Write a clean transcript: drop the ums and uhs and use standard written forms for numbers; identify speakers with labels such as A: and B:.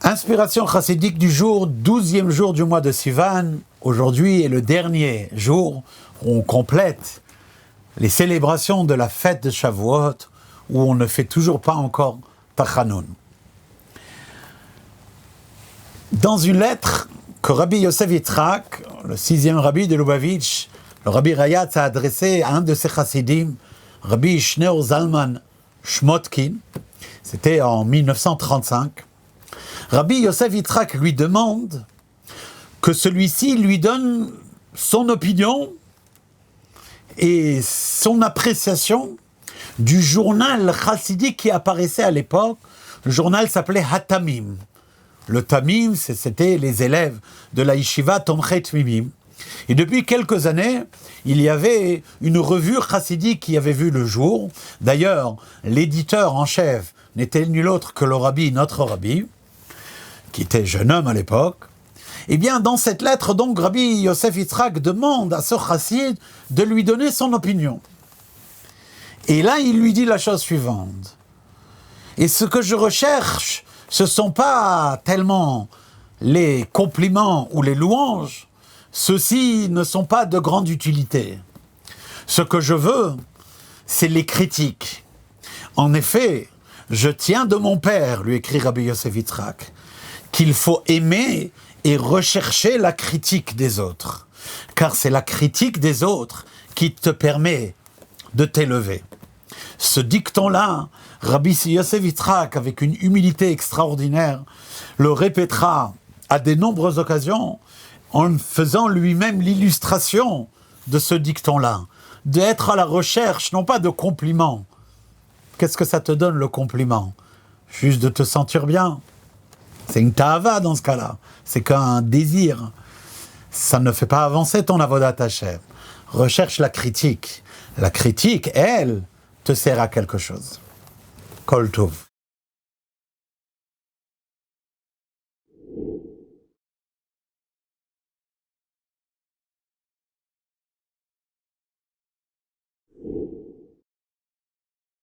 A: Inspiration chassidique du jour, 12e jour du mois de Sivan. Aujourd'hui est le dernier jour où on complète les célébrations de la fête de Shavuot, où on ne fait toujours pas encore Tachanun. Dans une lettre que Rabbi Yosef Yitzhak, le 6e rabbi de Lubavitch, le rabbi Rayatz a adressée à un de ses chassidim, Rabbi Shneur Zalman Shmotkin, c'était en 1935, Rabbi Yosef Yitzhak lui demande que celui-ci lui donne son opinion et son appréciation du journal chassidique qui apparaissait à l'époque. Le journal s'appelait Hatamim. Le Tamim, c'était les élèves de la Yeshiva Tomchet Mimim. Et depuis quelques années, il y avait une revue chassidique qui avait vu le jour. D'ailleurs, l'éditeur en chef n'était nul autre que le rabbi, notre rabbi, qui était jeune homme à l'époque. Eh bien, dans cette lettre, donc, Rabbi Yosef Yitzhak demande à ce chassid de lui donner son opinion. Et là, il lui dit la chose suivante. Et ce que je recherche, ce ne sont pas tellement les compliments ou les louanges, ceux-ci ne sont pas de grande utilité. Ce que je veux, c'est les critiques. En effet, je tiens de mon père, lui écrit Rabbi Yosef Yitzhak, qu'il faut aimer et rechercher la critique des autres. Car c'est la critique des autres qui te permet de t'élever. Ce dicton-là, Rabbi Yosef Yitzhak, avec une humilité extraordinaire, le répétera à de nombreuses occasions en faisant lui-même l'illustration de ce dicton-là. D'être à la recherche, non pas de compliments. Qu'est-ce que ça te donne le compliment? Juste de te sentir bien. C'est une ta'ava dans ce cas-là. C'est qu'un désir. Ça ne fait pas avancer ton avodat Hashem. Recherche la critique. La critique, elle, te sert à quelque chose. Kol Tov.